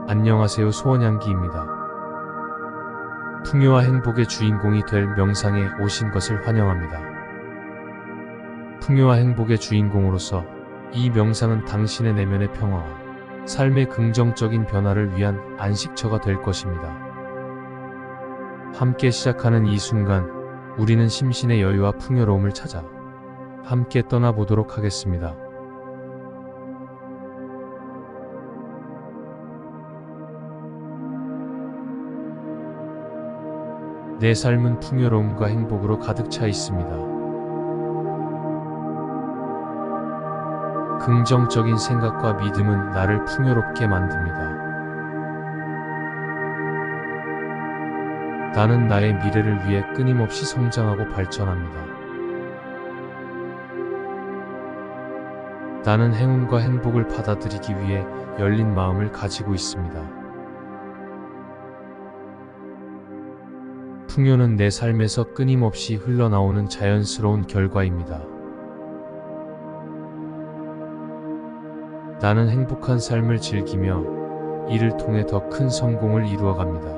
안녕하세요. 소원향기입니다. 풍요와 행복의 주인공이 될 명상에 오신 것을 환영합니다. 풍요와 행복의 주인공으로서 이 명상은 당신의 내면의 평화와 삶의 긍정적인 변화를 위한 안식처가 될 것입니다. 함께 시작하는 이 순간, 우리는 심신의 여유와 풍요로움을 찾아 함께 떠나보도록 하겠습니다. 내 삶은 풍요로움과 행복으로 가득 차 있습니다. 긍정적인 생각과 믿음은 나를 풍요롭게 만듭니다. 나는 나의 미래를 위해 끊임없이 성장하고 발전합니다. 나는 행운과 행복을 받아들이기 위해 열린 마음을 가지고 있습니다. 풍요는 내 삶에서 끊임없이 흘러나오는 자연스러운 결과입니다. 나는 행복한 삶을 즐기며 이를 통해 더 큰 성공을 이루어갑니다.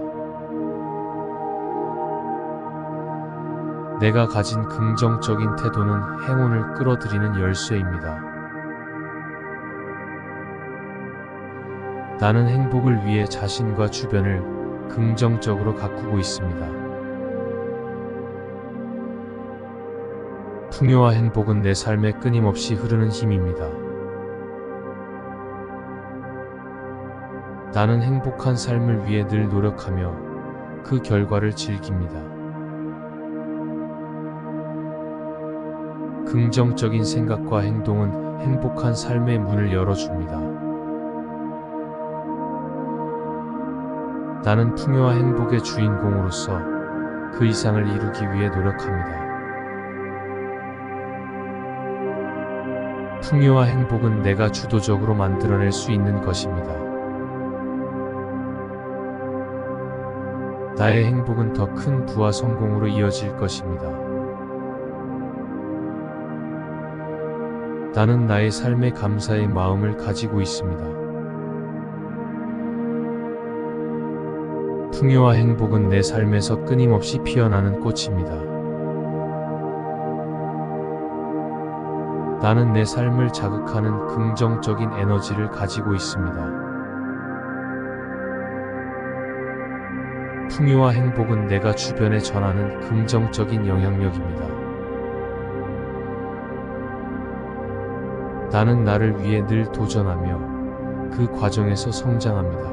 내가 가진 긍정적인 태도는 행운을 끌어들이는 열쇠입니다. 나는 행복을 위해 자신과 주변을 긍정적으로 가꾸고 있습니다. 풍요와 행복은 내 삶에 끊임없이 흐르는 힘입니다. 나는 행복한 삶을 위해 늘 노력하며 그 결과를 즐깁니다. 긍정적인 생각과 행동은 행복한 삶의 문을 열어줍니다. 나는 풍요와 행복의 주인공으로서 그 이상을 이루기 위해 노력합니다. 풍요와 행복은 내가 주도적으로 만들어낼 수 있는 것입니다. 나의 행복은 더 큰 부와 성공으로 이어질 것입니다. 나는 나의 삶에 감사의 마음을 가지고 있습니다. 풍요와 행복은 내 삶에서 끊임없이 피어나는 꽃입니다. 나는 내 삶을 자극하는 긍정적인 에너지를 가지고 있습니다. 풍요와 행복은 내가 주변에 전하는 긍정적인 영향력입니다. 나는 나를 위해 늘 도전하며 그 과정에서 성장합니다.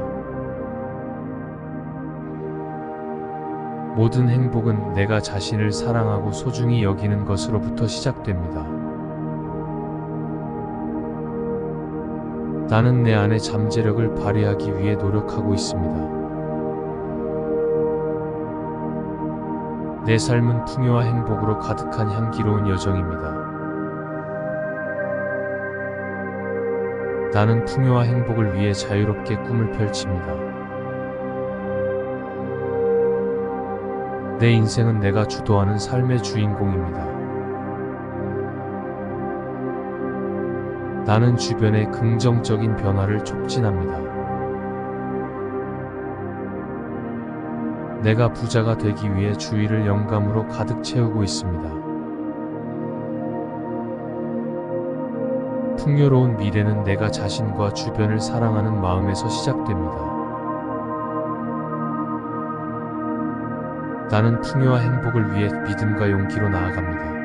모든 행복은 내가 자신을 사랑하고 소중히 여기는 것으로부터 시작됩니다. 나는 내 안의 잠재력을 발휘하기 위해 노력하고 있습니다. 내 삶은 풍요와 행복으로 가득한 향기로운 여정입니다. 나는 풍요와 행복을 위해 자유롭게 꿈을 펼칩니다. 내 인생은 내가 주도하는 삶의 주인공입니다. 나는 주변의 긍정적인 변화를 촉진합니다. 내가 부자가 되기 위해 주위를 영감으로 가득 채우고 있습니다. 풍요로운 미래는 내가 자신과 주변을 사랑하는 마음에서 시작됩니다. 나는 풍요와 행복을 위해 믿음과 용기로 나아갑니다.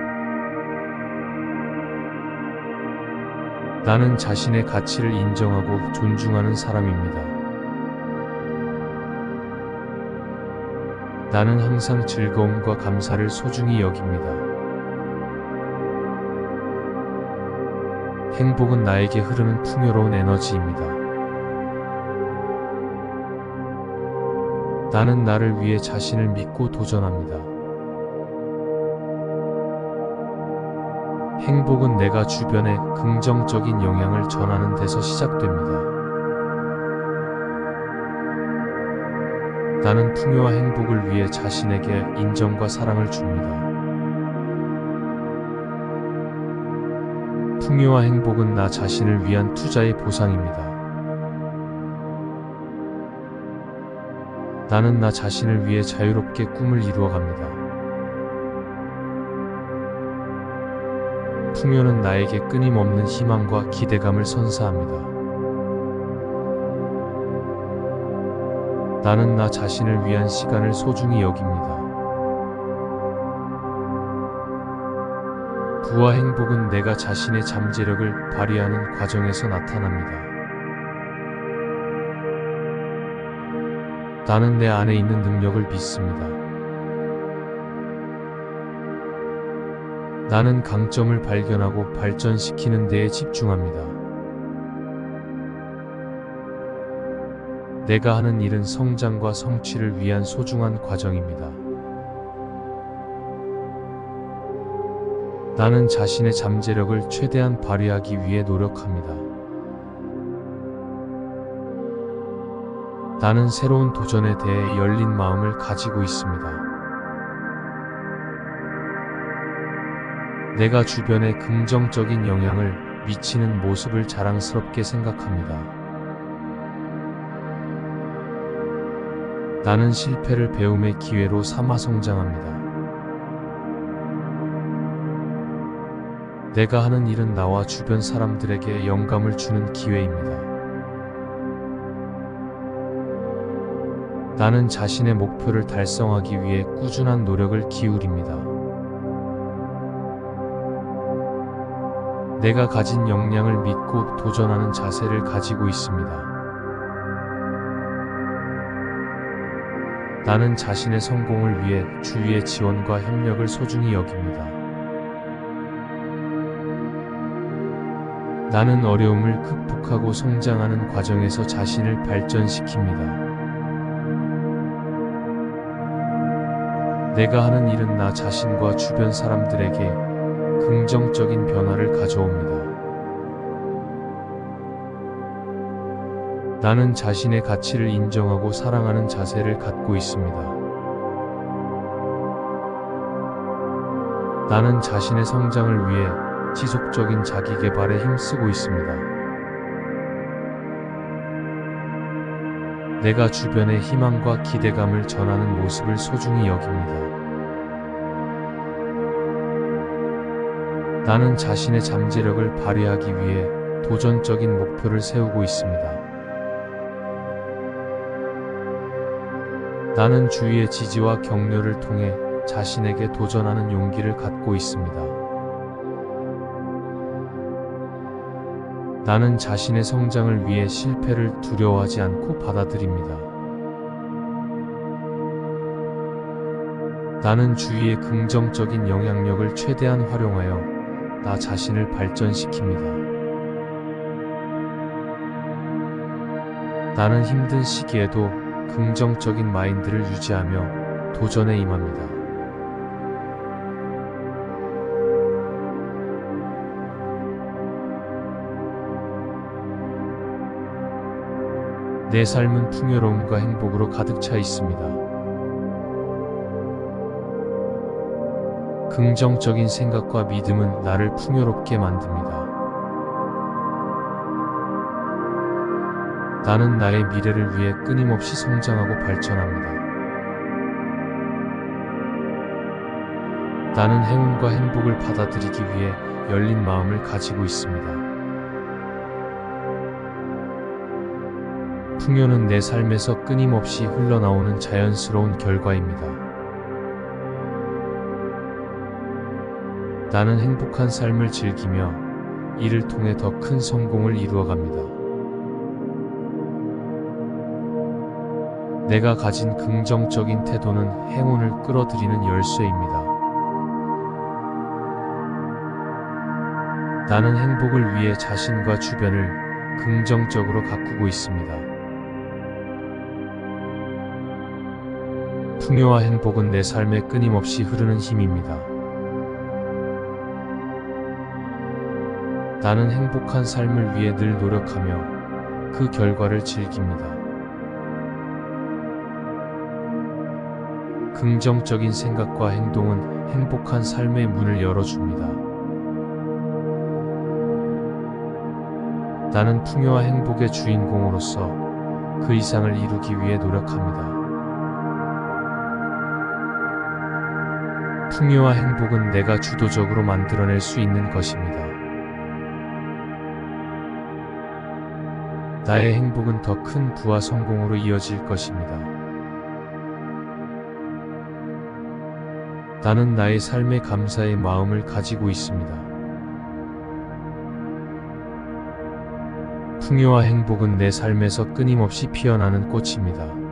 나는 자신의 가치를 인정하고 존중하는 사람입니다. 나는 항상 즐거움과 감사를 소중히 여깁니다. 행복은 나에게 흐르는 풍요로운 에너지입니다. 나는 나를 위해 자신을 믿고 도전합니다. 행복은 내가 주변에 긍정적인 영향을 전하는 데서 시작됩니다. 나는 풍요와 행복을 위해 자신에게 인정과 사랑을 줍니다. 풍요와 행복은 나 자신을 위한 투자의 보상입니다. 나는 나 자신을 위해 자유롭게 꿈을 이루어갑니다. 풍요는 나에게 끊임없는 희망과 기대감을 선사합니다. 나는 나 자신을 위한 시간을 소중히 여깁니다. 부와 행복은 내가 자신의 잠재력을 발휘하는 과정에서 나타납니다. 나는 내 안에 있는 능력을 믿습니다. 나는 강점을 발견하고 발전시키는 데에 집중합니다. 내가 하는 일은 성장과 성취를 위한 소중한 과정입니다. 나는 자신의 잠재력을 최대한 발휘하기 위해 노력합니다. 나는 새로운 도전에 대해 열린 마음을 가지고 있습니다. 내가 주변에 긍정적인 영향을 미치는 모습을 자랑스럽게 생각합니다. 나는 실패를 배움의 기회로 삼아 성장합니다. 내가 하는 일은 나와 주변 사람들에게 영감을 주는 기회입니다. 나는 자신의 목표를 달성하기 위해 꾸준한 노력을 기울입니다. 내가 가진 역량을 믿고 도전하는 자세를 가지고 있습니다. 나는 자신의 성공을 위해 주위의 지원과 협력을 소중히 여깁니다. 나는 어려움을 극복하고 성장하는 과정에서 자신을 발전시킵니다. 내가 하는 일은 나 자신과 주변 사람들에게 긍정적인 변화를 가져옵니다. 나는 자신의 가치를 인정하고 사랑하는 자세를 갖고 있습니다. 나는 자신의 성장을 위해 지속적인 자기 개발에 힘쓰고 있습니다. 내가 주변에 희망과 기대감을 전하는 모습을 소중히 여깁니다. 나는 자신의 잠재력을 발휘하기 위해 도전적인 목표를 세우고 있습니다. 나는 주위의 지지와 격려를 통해 자신에게 도전하는 용기를 갖고 있습니다. 나는 자신의 성장을 위해 실패를 두려워하지 않고 받아들입니다. 나는 주위의 긍정적인 영향력을 최대한 활용하여 나 자신을 발전시킵니다. 나는 힘든 시기에도 긍정적인 마인드를 유지하며 도전에 임합니다. 내 삶은 풍요로움과 행복으로 가득 차 있습니다. 긍정적인 생각과 믿음은 나를 풍요롭게 만듭니다. 나는 나의 미래를 위해 끊임없이 성장하고 발전합니다. 나는 행운과 행복을 받아들이기 위해 열린 마음을 가지고 있습니다. 풍요는 내 삶에서 끊임없이 흘러나오는 자연스러운 결과입니다. 나는 행복한 삶을 즐기며 이를 통해 더 큰 성공을 이루어갑니다. 내가 가진 긍정적인 태도는 행운을 끌어들이는 열쇠입니다. 나는 행복을 위해 자신과 주변을 긍정적으로 가꾸고 있습니다. 풍요와 행복은 내 삶에 끊임없이 흐르는 힘입니다. 나는 행복한 삶을 위해 늘 노력하며 그 결과를 즐깁니다. 긍정적인 생각과 행동은 행복한 삶의 문을 열어줍니다. 나는 풍요와 행복의 주인공으로서 그 이상을 이루기 위해 노력합니다. 풍요와 행복은 내가 주도적으로 만들어낼 수 있는 것입니다. 나의 행복은 더 큰 부와 성공으로 이어질 것입니다. 나는 나의 삶에 감사의 마음을 가지고 있습니다. 풍요와 행복은 내 삶에서 끊임없이 피어나는 꽃입니다.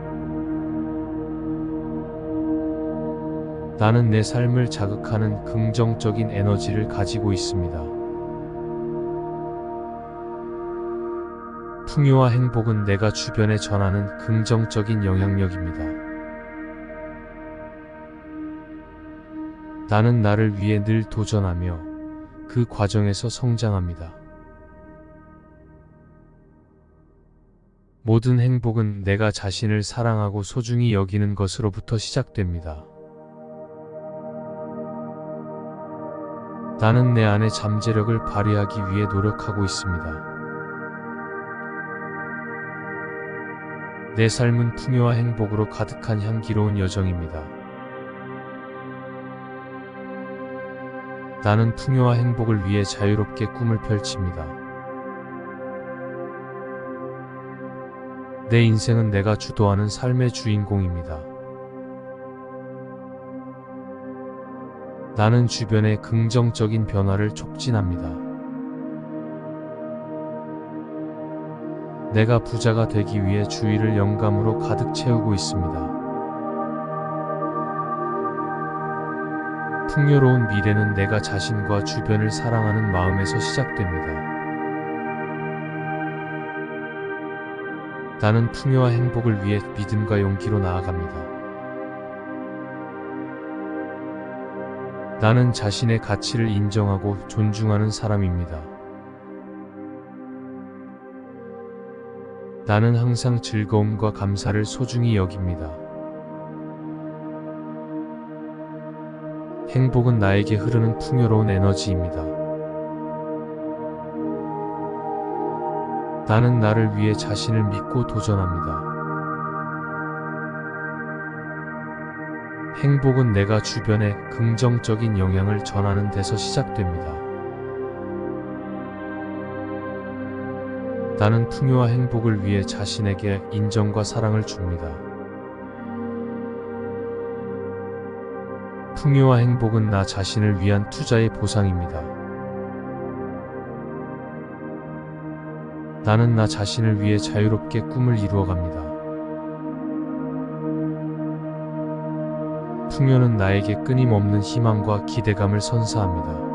나는 내 삶을 자극하는 긍정적인 에너지를 가지고 있습니다. 풍요와 행복은 내가 주변에 전하는 긍정적인 영향력입니다. 나는 나를 위해 늘 도전하며 그 과정에서 성장합니다. 모든 행복은 내가 자신을 사랑하고 소중히 여기는 것으로부터 시작됩니다. 나는 내 안의 잠재력을 발휘하기 위해 노력하고 있습니다. 내 삶은 풍요와 행복으로 가득한 향기로운 여정입니다. 나는 풍요와 행복을 위해 자유롭게 꿈을 펼칩니다. 내 인생은 내가 주도하는 삶의 주인공입니다. 나는 주변의 긍정적인 변화를 촉진합니다. 내가 부자가 되기 위해 주위를 영감으로 가득 채우고 있습니다. 풍요로운 미래는 내가 자신과 주변을 사랑하는 마음에서 시작됩니다. 나는 풍요와 행복을 위해 믿음과 용기로 나아갑니다. 나는 자신의 가치를 인정하고 존중하는 사람입니다. 나는 항상 즐거움과 감사를 소중히 여깁니다. 행복은 나에게 흐르는 풍요로운 에너지입니다. 나는 나를 위해 자신을 믿고 도전합니다. 행복은 내가 주변에 긍정적인 영향을 전하는 데서 시작됩니다. 나는 풍요와 행복을 위해 자신에게 인정과 사랑을 줍니다. 풍요와 행복은 나 자신을 위한 투자의 보상입니다. 나는 나 자신을 위해 자유롭게 꿈을 이루어갑니다. 풍요는 나에게 끊임없는 희망과 기대감을 선사합니다.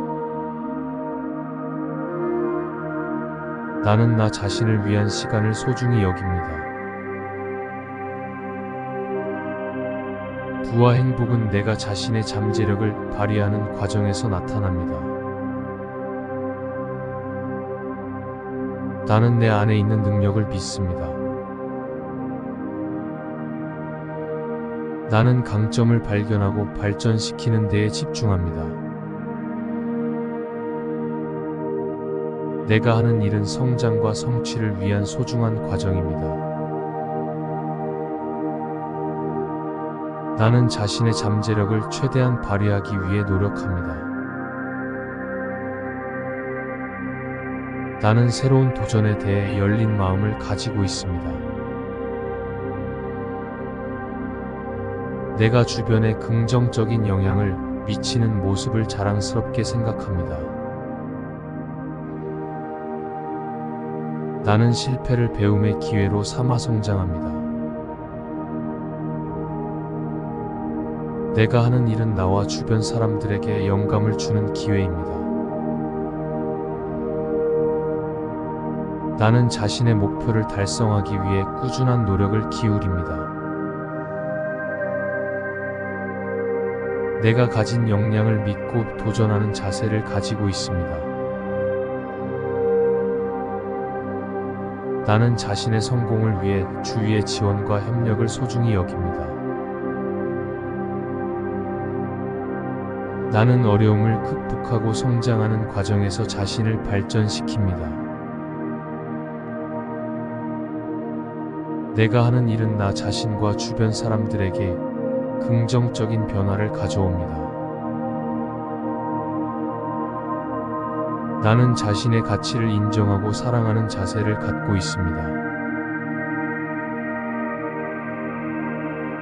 나는 나 자신을 위한 시간을 소중히 여깁니다. 부와 행복은 내가 자신의 잠재력을 발휘하는 과정에서 나타납니다. 나는 내 안에 있는 능력을 믿습니다. 나는 강점을 발견하고 발전시키는 데에 집중합니다. 내가 하는 일은 성장과 성취를 위한 소중한 과정입니다. 나는 자신의 잠재력을 최대한 발휘하기 위해 노력합니다. 나는 새로운 도전에 대해 열린 마음을 가지고 있습니다. 내가 주변에 긍정적인 영향을 미치는 모습을 자랑스럽게 생각합니다. 나는 실패를 배움의 기회로 삼아 성장합니다. 내가 하는 일은 나와 주변 사람들에게 영감을 주는 기회입니다. 나는 자신의 목표를 달성하기 위해 꾸준한 노력을 기울입니다. 내가 가진 역량을 믿고 도전하는 자세를 가지고 있습니다. 나는 자신의 성공을 위해 주위의 지원과 협력을 소중히 여깁니다. 나는 어려움을 극복하고 성장하는 과정에서 자신을 발전시킵니다. 내가 하는 일은 나 자신과 주변 사람들에게 긍정적인 변화를 가져옵니다. 나는 자신의 가치를 인정하고 사랑하는 자세를 갖고 있습니다.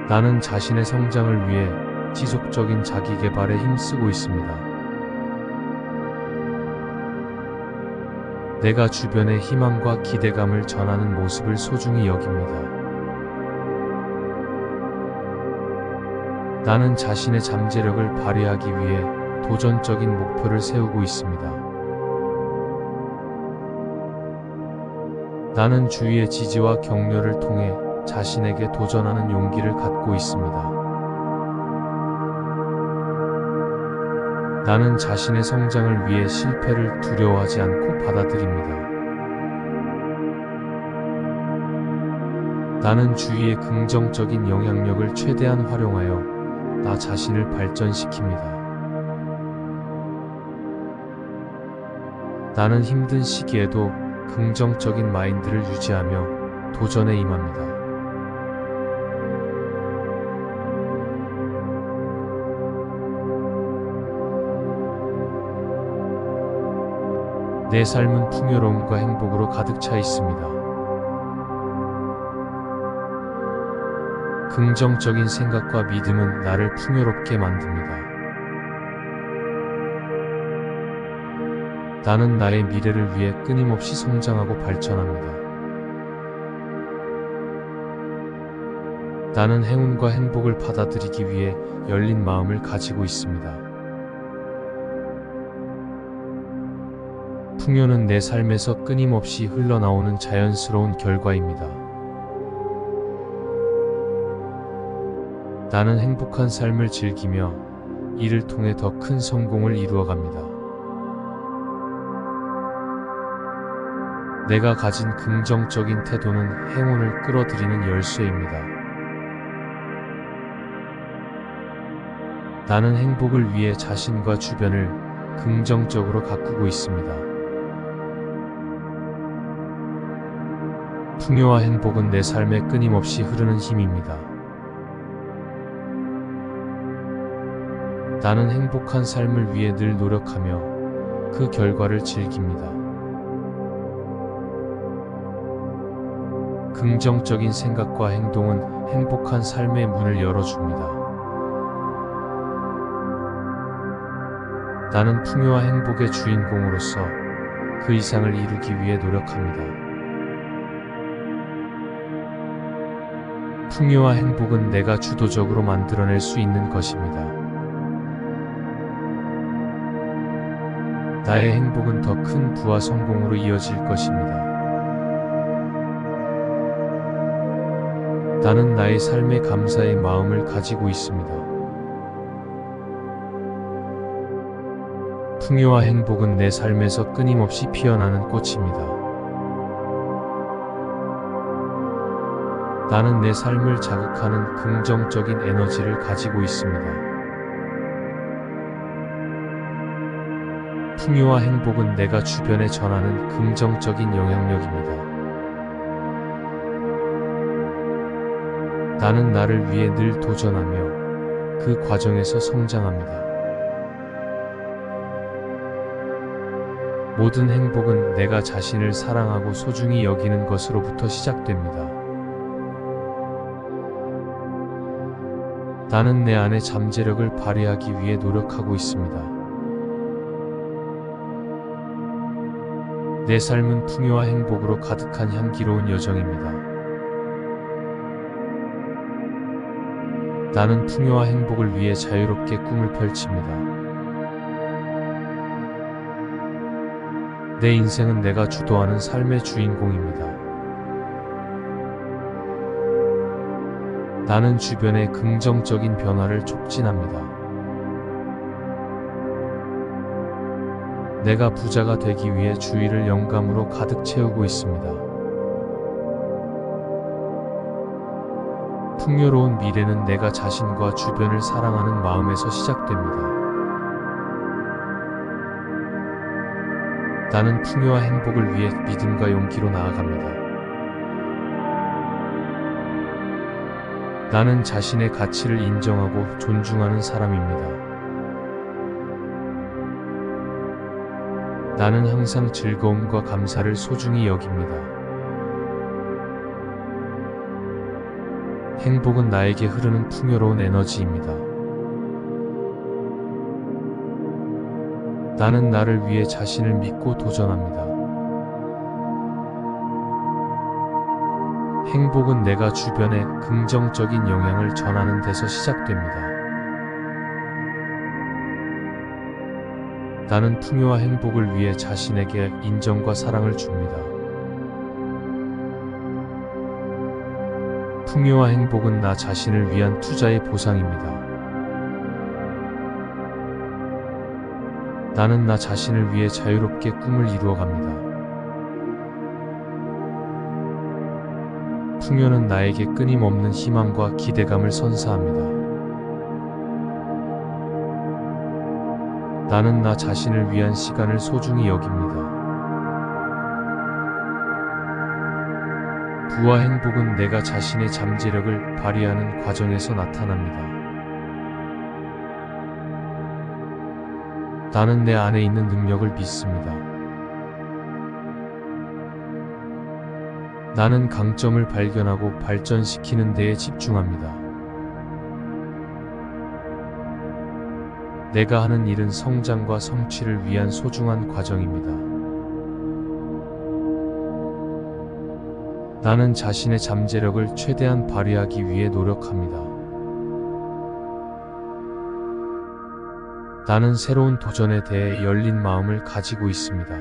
나는 자신의 성장을 위해 지속적인 자기 개발에 힘쓰고 있습니다. 내가 주변에 희망과 기대감을 전하는 모습을 소중히 여깁니다. 나는 자신의 잠재력을 발휘하기 위해 도전적인 목표를 세우고 있습니다. 나는 주위의 지지와 격려를 통해 자신에게 도전하는 용기를 갖고 있습니다. 나는 자신의 성장을 위해 실패를 두려워하지 않고 받아들입니다. 나는 주위의 긍정적인 영향력을 최대한 활용하여 나 자신을 발전시킵니다. 나는 힘든 시기에도 긍정적인 마인드를 유지하며 도전에 임합니다. 내 삶은 풍요로움과 행복으로 가득 차 있습니다. 긍정적인 생각과 믿음은 나를 풍요롭게 만듭니다. 나는 나의 미래를 위해 끊임없이 성장하고 발전합니다. 나는 행운과 행복을 받아들이기 위해 열린 마음을 가지고 있습니다. 풍요는 내 삶에서 끊임없이 흘러나오는 자연스러운 결과입니다. 나는 행복한 삶을 즐기며 이를 통해 더 큰 성공을 이루어갑니다. 내가 가진 긍정적인 태도는 행운을 끌어들이는 열쇠입니다. 나는 행복을 위해 자신과 주변을 긍정적으로 가꾸고 있습니다. 풍요와 행복은 내 삶에 끊임없이 흐르는 힘입니다. 나는 행복한 삶을 위해 늘 노력하며 그 결과를 즐깁니다. 긍정적인 생각과 행동은 행복한 삶의 문을 열어줍니다. 나는 풍요와 행복의 주인공으로서 그 이상을 이루기 위해 노력합니다. 풍요와 행복은 내가 주도적으로 만들어낼 수 있는 것입니다. 나의 행복은 더 큰 부와 성공으로 이어질 것입니다. 나는 나의 삶에 감사의 마음을 가지고 있습니다. 풍요와 행복은 내 삶에서 끊임없이 피어나는 꽃입니다. 나는 내 삶을 자극하는 긍정적인 에너지를 가지고 있습니다. 풍요와 행복은 내가 주변에 전하는 긍정적인 영향력입니다. 나는 나를 위해 늘 도전하며 그 과정에서 성장합니다. 모든 행복은 내가 자신을 사랑하고 소중히 여기는 것으로부터 시작됩니다. 나는 내 안의 잠재력을 발휘하기 위해 노력하고 있습니다. 내 삶은 풍요와 행복으로 가득한 향기로운 여정입니다. 나는 풍요와 행복을 위해 자유롭게 꿈을 펼칩니다. 내 인생은 내가 주도하는 삶의 주인공입니다. 나는 주변의 긍정적인 변화를 촉진합니다. 내가 부자가 되기 위해 주위를 영감으로 가득 채우고 있습니다. 풍요로운 미래는 내가 자신과 주변을 사랑하는 마음에서 시작됩니다. 나는 풍요와 행복을 위해 믿음과 용기로 나아갑니다. 나는 자신의 가치를 인정하고 존중하는 사람입니다. 나는 항상 즐거움과 감사를 소중히 여깁니다. 행복은 나에게 흐르는 풍요로운 에너지입니다. 나는 나를 위해 자신을 믿고 도전합니다. 행복은 내가 주변에 긍정적인 영향을 전하는 데서 시작됩니다. 나는 풍요와 행복을 위해 자신에게 인정과 사랑을 줍니다. 풍요와 행복은 나 자신을 위한 투자의 보상입니다. 나는 나 자신을 위해 자유롭게 꿈을 이루어갑니다. 풍요는 나에게 끊임없는 희망과 기대감을 선사합니다. 나는 나 자신을 위한 시간을 소중히 여깁니다. 부와 행복은 내가 자신의 잠재력을 발휘하는 과정에서 나타납니다. 나는 내 안에 있는 능력을 믿습니다. 나는 강점을 발견하고 발전시키는 데에 집중합니다. 내가 하는 일은 성장과 성취를 위한 소중한 과정입니다. 나는 자신의 잠재력을 최대한 발휘하기 위해 노력합니다. 나는 새로운 도전에 대해 열린 마음을 가지고 있습니다.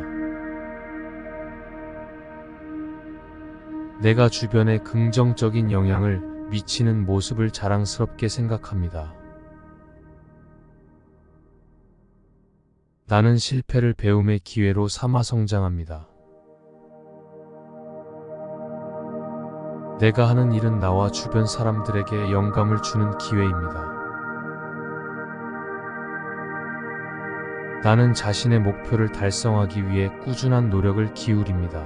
내가 주변에 긍정적인 영향을 미치는 모습을 자랑스럽게 생각합니다. 나는 실패를 배움의 기회로 삼아 성장합니다. 내가 하는 일은 나와 주변 사람들에게 영감을 주는 기회입니다. 나는 자신의 목표를 달성하기 위해 꾸준한 노력을 기울입니다.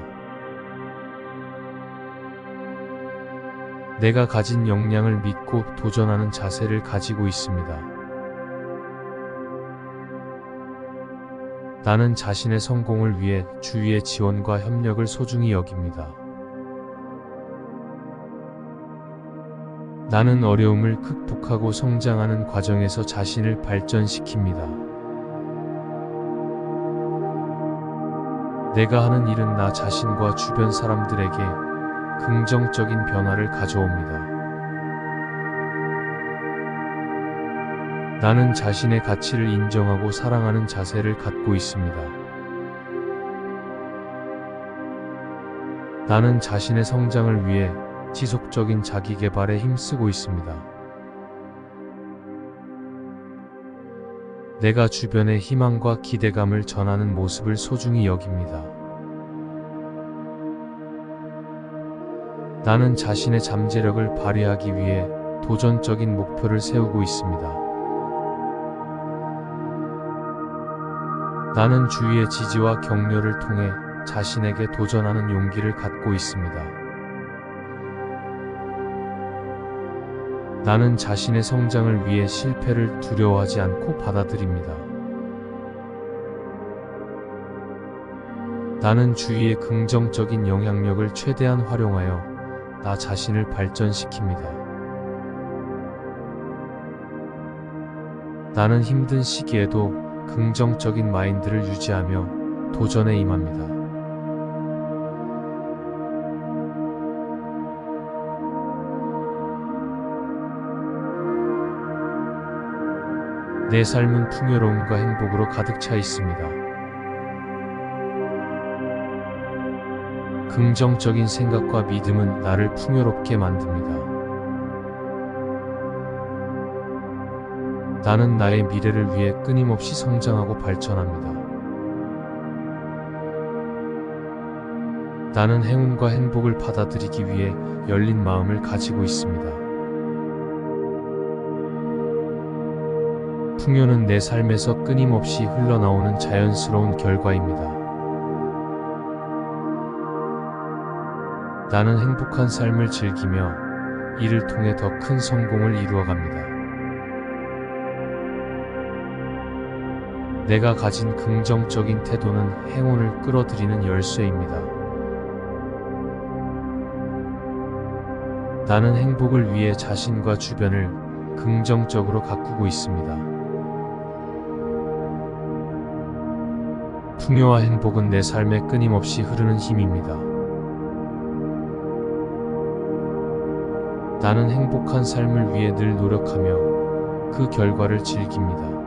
내가 가진 역량을 믿고 도전하는 자세를 가지고 있습니다. 나는 자신의 성공을 위해 주위의 지원과 협력을 소중히 여깁니다. 나는 어려움을 극복하고 성장하는 과정에서 자신을 발전시킵니다. 내가 하는 일은 나 자신과 주변 사람들에게 긍정적인 변화를 가져옵니다. 나는 자신의 가치를 인정하고 사랑하는 자세를 갖고 있습니다. 나는 자신의 성장을 위해 지속적인 자기 개발에 힘쓰고 있습니다. 내가 주변에 희망과 기대감을 전하는 모습을 소중히 여깁니다. 나는 자신의 잠재력을 발휘하기 위해 도전적인 목표를 세우고 있습니다. 나는 주위의 지지와 격려를 통해 자신에게 도전하는 용기를 갖고 있습니다. 나는 자신의 성장을 위해 실패를 두려워하지 않고 받아들입니다. 나는 주위의 긍정적인 영향력을 최대한 활용하여 나 자신을 발전시킵니다. 나는 힘든 시기에도 긍정적인 마인드를 유지하며 도전에 임합니다. 내 삶은 풍요로움과 행복으로 가득 차 있습니다. 긍정적인 생각과 믿음은 나를 풍요롭게 만듭니다. 나는 나의 미래를 위해 끊임없이 성장하고 발전합니다. 나는 행운과 행복을 받아들이기 위해 열린 마음을 가지고 있습니다. 풍요는 내 삶에서 끊임없이 흘러나오는 자연스러운 결과입니다. 나는 행복한 삶을 즐기며 이를 통해 더 큰 성공을 이루어갑니다. 내가 가진 긍정적인 태도는 행운을 끌어들이는 열쇠입니다. 나는 행복을 위해 자신과 주변을 긍정적으로 가꾸고 있습니다. 풍요와 행복은 내 삶에 끊임없이 흐르는 힘입니다. 나는 행복한 삶을 위해 늘 노력하며 그 결과를 즐깁니다.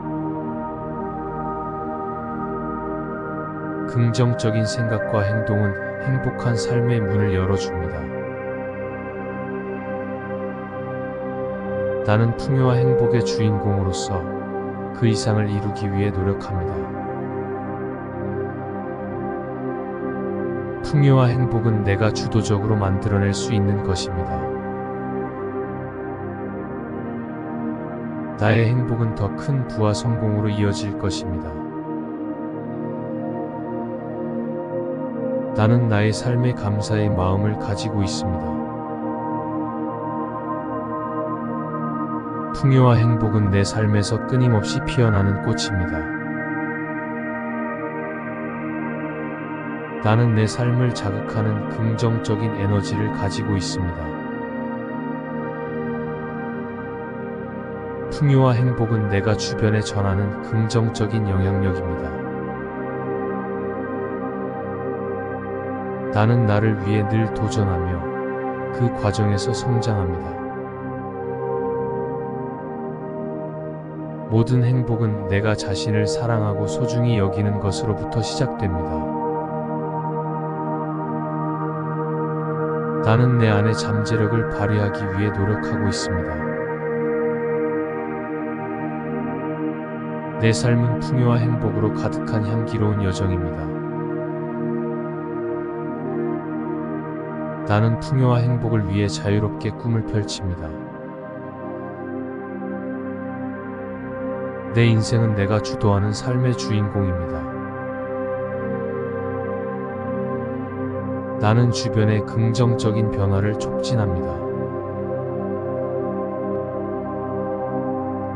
긍정적인 생각과 행동은 행복한 삶의 문을 열어줍니다. 나는 풍요와 행복의 주인공으로서 그 이상을 이루기 위해 노력합니다. 풍요와 행복은 내가 주도적으로 만들어낼 수 있는 것입니다. 나의 행복은 더 큰 부와 성공으로 이어질 것입니다. 나는 나의 삶에 감사의 마음을 가지고 있습니다. 풍요와 행복은 내 삶에서 끊임없이 피어나는 꽃입니다. 나는 내 삶을 자극하는 긍정적인 에너지를 가지고 있습니다. 풍요와 행복은 내가 주변에 전하는 긍정적인 영향력입니다. 나는 나를 위해 늘 도전하며 그 과정에서 성장합니다. 모든 행복은 내가 자신을 사랑하고 소중히 여기는 것으로부터 시작됩니다. 나는 내 안의 잠재력을 발휘하기 위해 노력하고 있습니다. 내 삶은 풍요와 행복으로 가득한 향기로운 여정입니다. 나는 풍요와 행복을 위해 자유롭게 꿈을 펼칩니다. 내 인생은 내가 주도하는 삶의 주인공입니다. 나는 주변의 긍정적인 변화를 촉진합니다.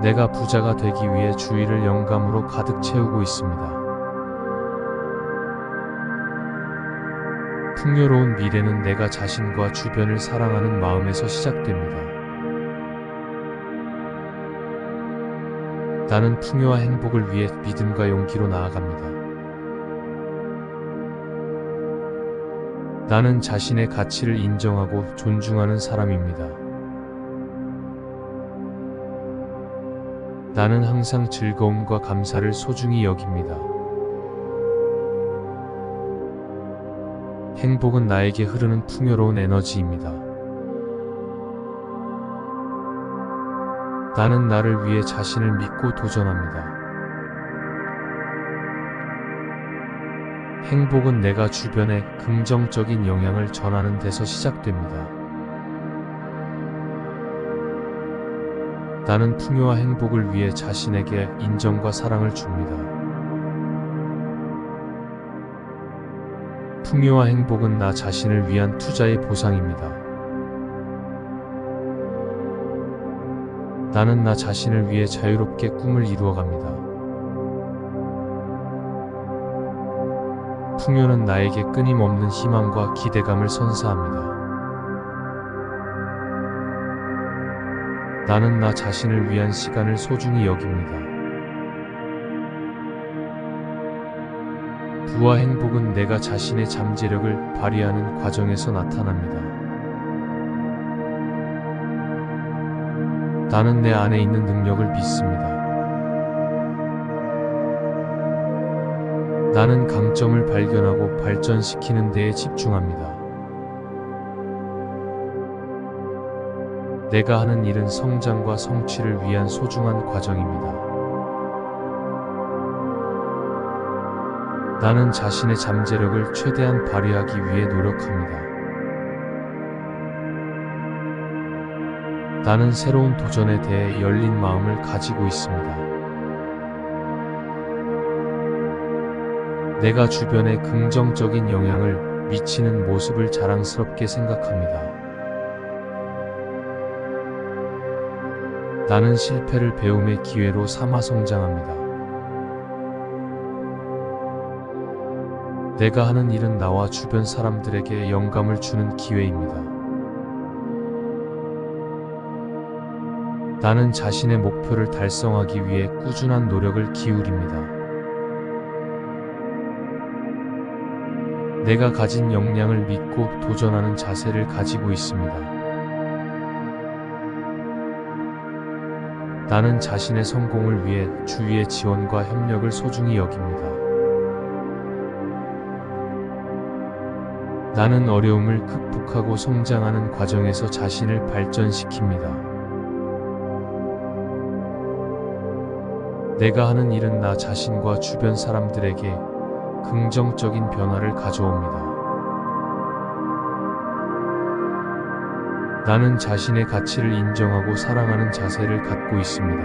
내가 부자가 되기 위해 주위를 영감으로 가득 채우고 있습니다. 풍요로운 미래는 내가 자신과 주변을 사랑하는 마음에서 시작됩니다. 나는 풍요와 행복을 위해 믿음과 용기로 나아갑니다. 나는 자신의 가치를 인정하고 존중하는 사람입니다. 나는 항상 즐거움과 감사를 소중히 여깁니다. 행복은 나에게 흐르는 풍요로운 에너지입니다. 나는 나를 위해 자신을 믿고 도전합니다. 행복은 내가 주변에 긍정적인 영향을 전하는 데서 시작됩니다. 나는 풍요와 행복을 위해 자신에게 인정과 사랑을 줍니다. 풍요와 행복은 나 자신을 위한 투자의 보상입니다. 나는 나 자신을 위해 자유롭게 꿈을 이루어갑니다. 풍요는 나에게 끊임없는 희망과 기대감을 선사합니다. 나는 나 자신을 위한 시간을 소중히 여깁니다. 부와 행복은 내가 자신의 잠재력을 발휘하는 과정에서 나타납니다. 나는 내 안에 있는 능력을 믿습니다. 나는 강점을 발견하고 발전시키는 데에 집중합니다. 내가 하는 일은 성장과 성취를 위한 소중한 과정입니다. 나는 자신의 잠재력을 최대한 발휘하기 위해 노력합니다. 나는 새로운 도전에 대해 열린 마음을 가지고 있습니다. 내가 주변에 긍정적인 영향을 미치는 모습을 자랑스럽게 생각합니다. 나는 실패를 배움의 기회로 삼아 성장합니다. 내가 하는 일은 나와 주변 사람들에게 영감을 주는 기회입니다. 나는 자신의 목표를 달성하기 위해 꾸준한 노력을 기울입니다. 내가 가진 역량을 믿고 도전하는 자세를 가지고 있습니다. 나는 자신의 성공을 위해 주위의 지원과 협력을 소중히 여깁니다. 나는 어려움을 극복하고 성장하는 과정에서 자신을 발전시킵니다. 내가 하는 일은 나 자신과 주변 사람들에게 긍정적인 변화를 가져옵니다. 나는 자신의 가치를 인정하고 사랑하는 자세를 갖고 있습니다.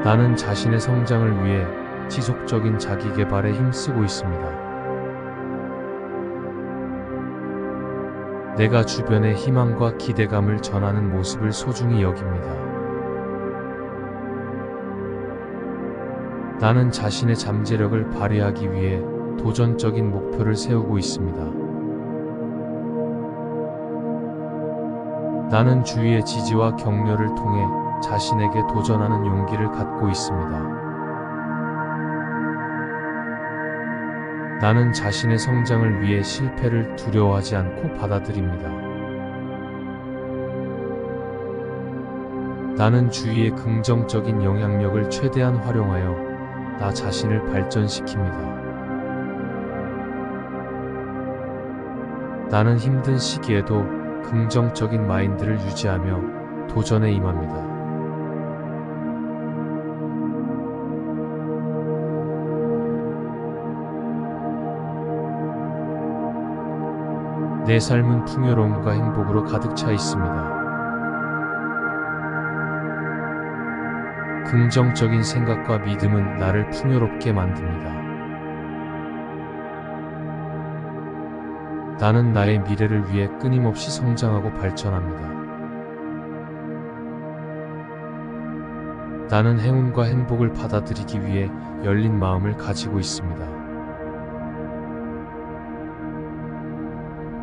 나는 자신의 성장을 위해 지속적인 자기 개발에 힘쓰고 있습니다. 내가 주변에 희망과 기대감을 전하는 모습을 소중히 여깁니다. 나는 자신의 잠재력을 발휘하기 위해 도전적인 목표를 세우고 있습니다. 나는 주위의 지지와 격려를 통해 자신에게 도전하는 용기를 갖고 있습니다. 나는 자신의 성장을 위해 실패를 두려워하지 않고 받아들입니다. 나는 주위의 긍정적인 영향력을 최대한 활용하여 나 자신을 발전시킵니다. 나는 힘든 시기에도 긍정적인 마인드를 유지하며 도전에 임합니다. 내 삶은 풍요로움과 행복으로 가득 차 있습니다. 긍정적인 생각과 믿음은 나를 풍요롭게 만듭니다. 나는 나의 미래를 위해 끊임없이 성장하고 발전합니다. 나는 행운과 행복을 받아들이기 위해 열린 마음을 가지고 있습니다.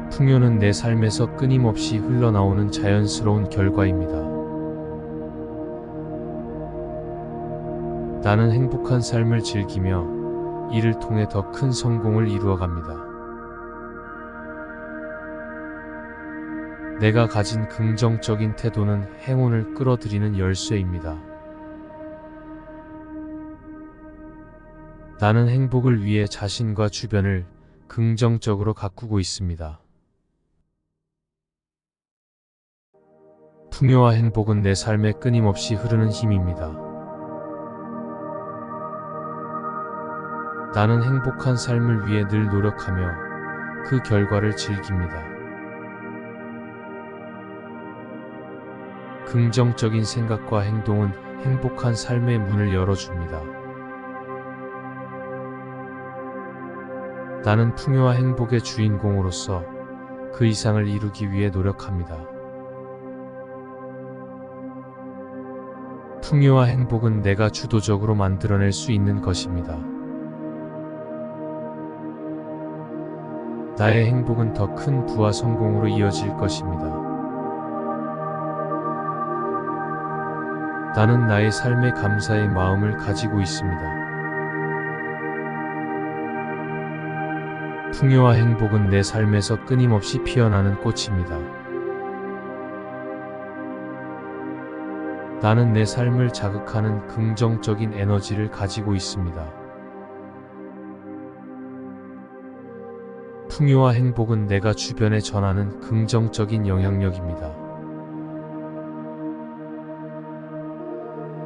풍요는 내 삶에서 끊임없이 흘러나오는 자연스러운 결과입니다. 나는 행복한 삶을 즐기며 이를 통해 더 큰 성공을 이루어갑니다. 내가 가진 긍정적인 태도는 행운을 끌어들이는 열쇠입니다. 나는 행복을 위해 자신과 주변을 긍정적으로 가꾸고 있습니다. 풍요와 행복은 내 삶에 끊임없이 흐르는 힘입니다. 나는 행복한 삶을 위해 늘 노력하며 그 결과를 즐깁니다. 긍정적인 생각과 행동은 행복한 삶의 문을 열어줍니다. 나는 풍요와 행복의 주인공으로서 그 이상을 이루기 위해 노력합니다. 풍요와 행복은 내가 주도적으로 만들어낼 수 있는 것입니다. 나의 행복은 더 큰 부와 성공으로 이어질 것입니다. 나는 나의 삶에 감사의 마음을 가지고 있습니다. 풍요와 행복은 내 삶에서 끊임없이 피어나는 꽃입니다. 나는 내 삶을 자극하는 긍정적인 에너지를 가지고 있습니다. 풍요와 행복은 내가 주변에 전하는 긍정적인 영향력입니다.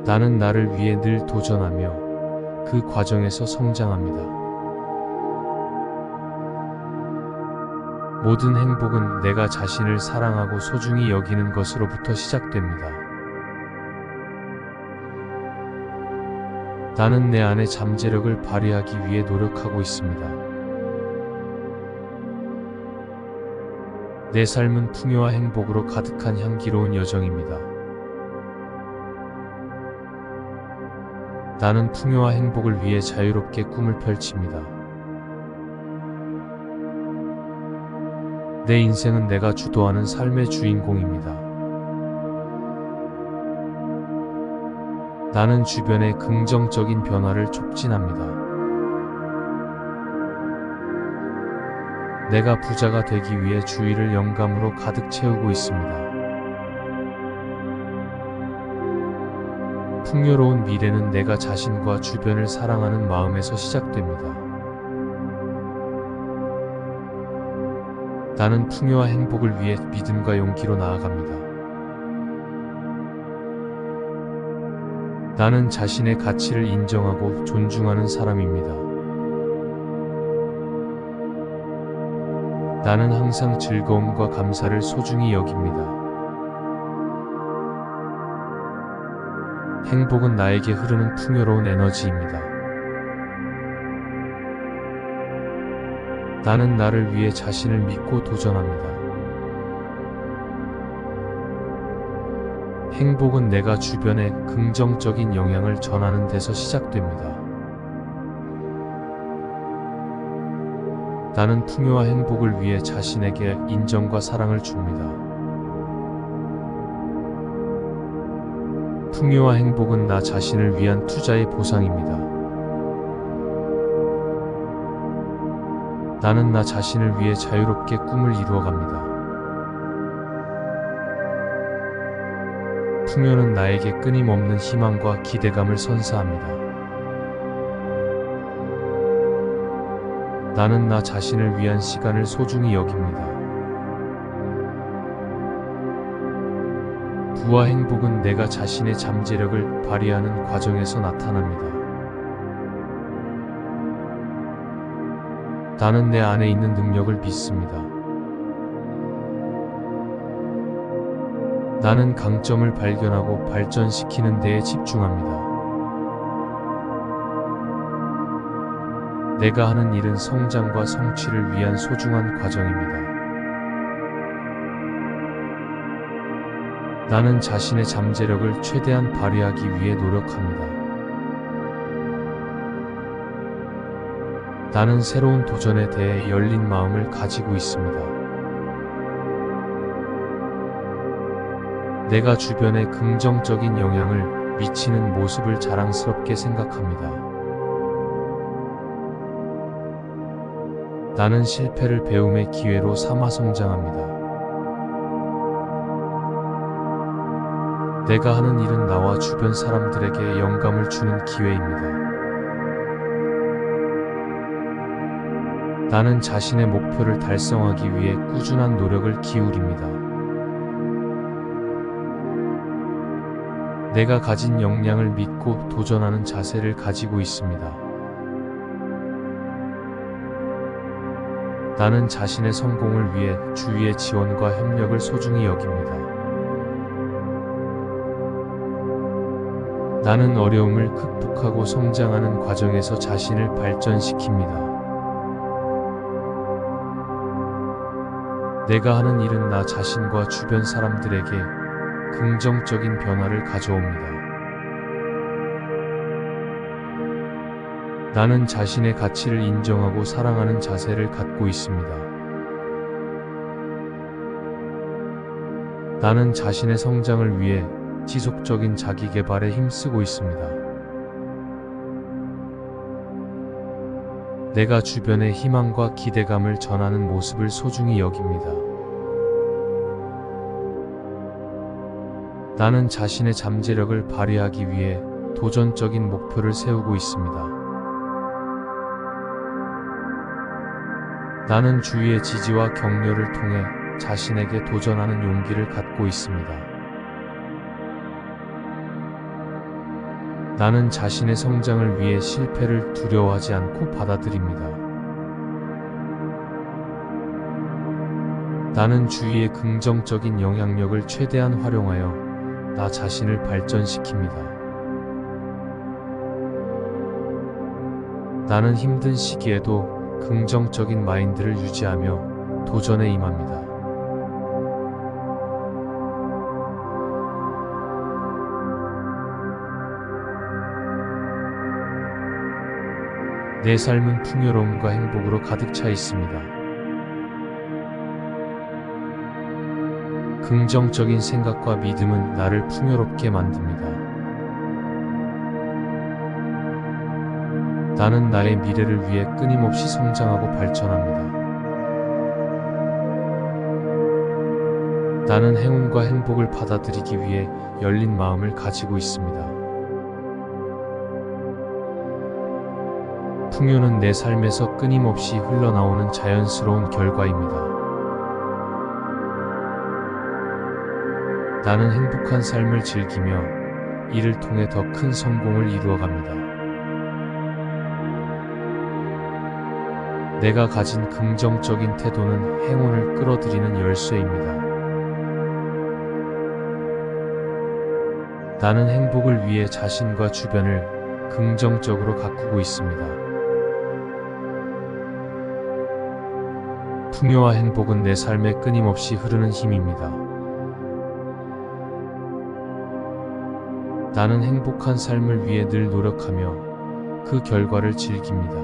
나는 나를 위해 늘 도전하며 그 과정에서 성장합니다. 모든 행복은 내가 자신을 사랑하고 소중히 여기는 것으로부터 시작됩니다. 나는 내 안의 잠재력을 발휘하기 위해 노력하고 있습니다. 내 삶은 풍요와 행복으로 가득한 향기로운 여정입니다. 나는 풍요와 행복을 위해 자유롭게 꿈을 펼칩니다. 내 인생은 내가 주도하는 삶의 주인공입니다. 나는 주변의 긍정적인 변화를 촉진합니다. 내가 부자가 되기 위해 주위를 영감으로 가득 채우고 있습니다. 풍요로운 미래는 내가 자신과 주변을 사랑하는 마음에서 시작됩니다. 나는 풍요와 행복을 위해 믿음과 용기로 나아갑니다. 나는 자신의 가치를 인정하고 존중하는 사람입니다. 나는 항상 즐거움과 감사를 소중히 여깁니다. 행복은 나에게 흐르는 풍요로운 에너지입니다. 나는 나를 위해 자신을 믿고 도전합니다. 행복은 내가 주변에 긍정적인 영향을 전하는 데서 시작됩니다. 나는 풍요와 행복을 위해 자신에게 인정과 사랑을 줍니다. 풍요와 행복은 나 자신을 위한 투자의 보상입니다. 나는 나 자신을 위해 자유롭게 꿈을 이루어갑니다. 풍요는 나에게 끊임없는 희망과 기대감을 선사합니다. 나는 나 자신을 위한 시간을 소중히 여깁니다. 부와 행복은 내가 자신의 잠재력을 발휘하는 과정에서 나타납니다. 나는 내 안에 있는 능력을 믿습니다. 나는 강점을 발견하고 발전시키는 데에 집중합니다. 내가 하는 일은 성장과 성취를 위한 소중한 과정입니다. 나는 자신의 잠재력을 최대한 발휘하기 위해 노력합니다. 나는 새로운 도전에 대해 열린 마음을 가지고 있습니다. 내가 주변에 긍정적인 영향을 미치는 모습을 자랑스럽게 생각합니다. 나는 실패를 배움의 기회로 삼아 성장합니다. 내가 하는 일은 나와 주변 사람들에게 영감을 주는 기회입니다. 나는 자신의 목표를 달성하기 위해 꾸준한 노력을 기울입니다. 내가 가진 역량을 믿고 도전하는 자세를 가지고 있습니다. 나는 자신의 성공을 위해 주위의 지원과 협력을 소중히 여깁니다. 나는 어려움을 극복하고 성장하는 과정에서 자신을 발전시킵니다. 내가 하는 일은 나 자신과 주변 사람들에게 긍정적인 변화를 가져옵니다. 나는 자신의 가치를 인정하고 사랑하는 자세를 갖고 있습니다. 나는 자신의 성장을 위해 지속적인 자기 개발에 힘쓰고 있습니다. 내가 주변에 희망과 기대감을 전하는 모습을 소중히 여깁니다. 나는 자신의 잠재력을 발휘하기 위해 도전적인 목표를 세우고 있습니다. 나는 주위의 지지와 격려를 통해 자신에게 도전하는 용기를 갖고 있습니다. 나는 자신의 성장을 위해 실패를 두려워하지 않고 받아들입니다. 나는 주위의 긍정적인 영향력을 최대한 활용하여 나 자신을 발전시킵니다. 나는 힘든 시기에도 긍정적인 마인드를 유지하며 도전에 임합니다. 내 삶은 풍요로움과 행복으로 가득 차 있습니다. 긍정적인 생각과 믿음은 나를 풍요롭게 만듭니다. 나는 나의 미래를 위해 끊임없이 성장하고 발전합니다. 나는 행운과 행복을 받아들이기 위해 열린 마음을 가지고 있습니다. 풍요는 내 삶에서 끊임없이 흘러나오는 자연스러운 결과입니다. 나는 행복한 삶을 즐기며 이를 통해 더 큰 성공을 이루어갑니다. 내가 가진 긍정적인 태도는 행운을 끌어들이는 열쇠입니다. 나는 행복을 위해 자신과 주변을 긍정적으로 가꾸고 있습니다. 풍요와 행복은 내 삶에 끊임없이 흐르는 힘입니다. 나는 행복한 삶을 위해 늘 노력하며 그 결과를 즐깁니다.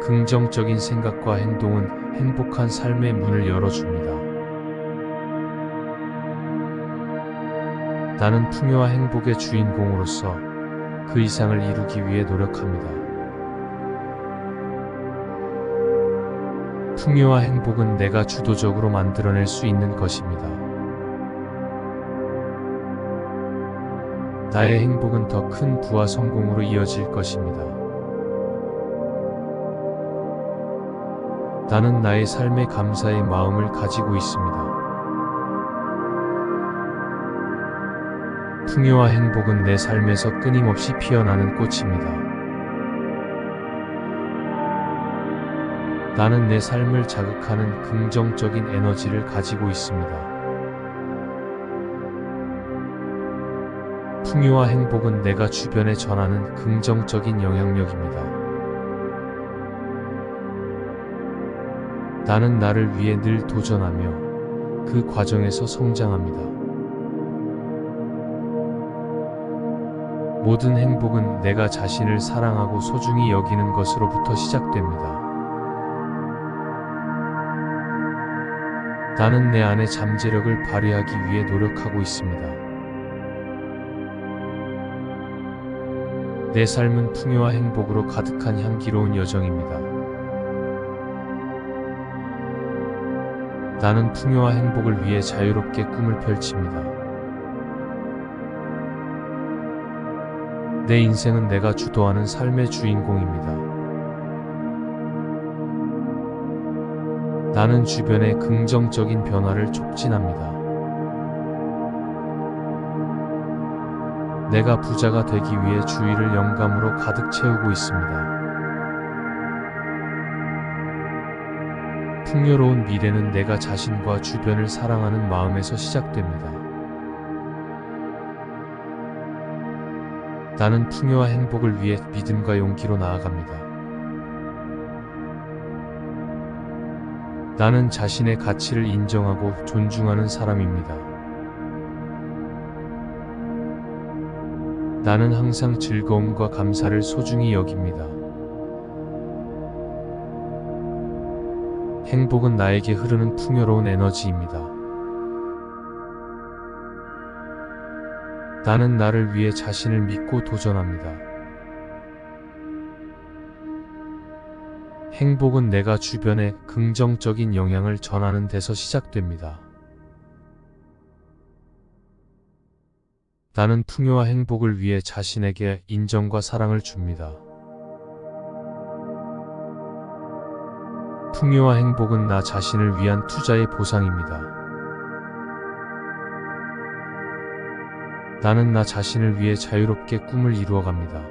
긍정적인 생각과 행동은 행복한 삶의 문을 열어줍니다. 나는 풍요와 행복의 주인공으로서 그 이상을 이루기 위해 노력합니다. 풍요와 행복은 내가 주도적으로 만들어낼 수 있는 것입니다. 나의 행복은 더 큰 부와 성공으로 이어질 것입니다. 나는 나의 삶에 감사의 마음을 가지고 있습니다. 풍요와 행복은 내 삶에서 끊임없이 피어나는 꽃입니다. 나는 내 삶을 자극하는 긍정적인 에너지를 가지고 있습니다. 풍요와 행복은 내가 주변에 전하는 긍정적인 영향력입니다. 나는 나를 위해 늘 도전하며 그 과정에서 성장합니다. 모든 행복은 내가 자신을 사랑하고 소중히 여기는 것으로부터 시작됩니다. 나는 내 안의 잠재력을 발휘하기 위해 노력하고 있습니다. 내 삶은 풍요와 행복으로 가득한 향기로운 여정입니다. 나는 풍요와 행복을 위해 자유롭게 꿈을 펼칩니다. 내 인생은 내가 주도하는 삶의 주인공입니다. 나는 주변의 긍정적인 변화를 촉진합니다. 내가 부자가 되기 위해 주위를 영감으로 가득 채우고 있습니다. 풍요로운 미래는 내가 자신과 주변을 사랑하는 마음에서 시작됩니다. 나는 풍요와 행복을 위해 믿음과 용기로 나아갑니다. 나는 자신의 가치를 인정하고 존중하는 사람입니다. 나는 항상 즐거움과 감사를 소중히 여깁니다. 행복은 나에게 흐르는 풍요로운 에너지입니다. 나는 나를 위해 자신을 믿고 도전합니다. 행복은 내가 주변에 긍정적인 영향을 전하는 데서 시작됩니다. 나는 풍요와 행복을 위해 자신에게 인정과 사랑을 줍니다. 풍요와 행복은 나 자신을 위한 투자의 보상입니다. 나는 나 자신을 위해 자유롭게 꿈을 이루어갑니다.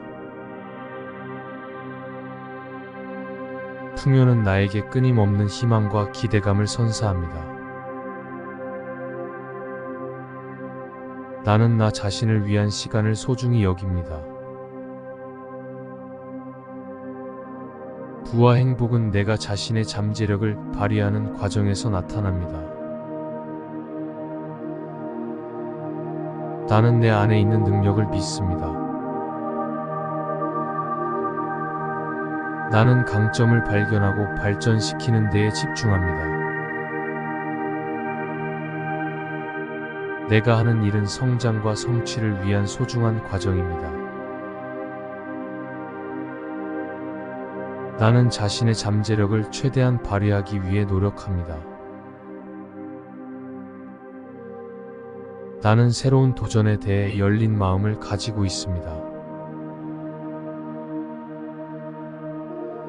풍요는 나에게 끊임없는 희망과 기대감을 선사합니다. 나는 나 자신을 위한 시간을 소중히 여깁니다. 부와 행복은 내가 자신의 잠재력을 발휘하는 과정에서 나타납니다. 나는 내 안에 있는 능력을 믿습니다. 나는 강점을 발견하고 발전시키는 데에 집중합니다. 내가 하는 일은 성장과 성취를 위한 소중한 과정입니다. 나는 자신의 잠재력을 최대한 발휘하기 위해 노력합니다. 나는 새로운 도전에 대해 열린 마음을 가지고 있습니다.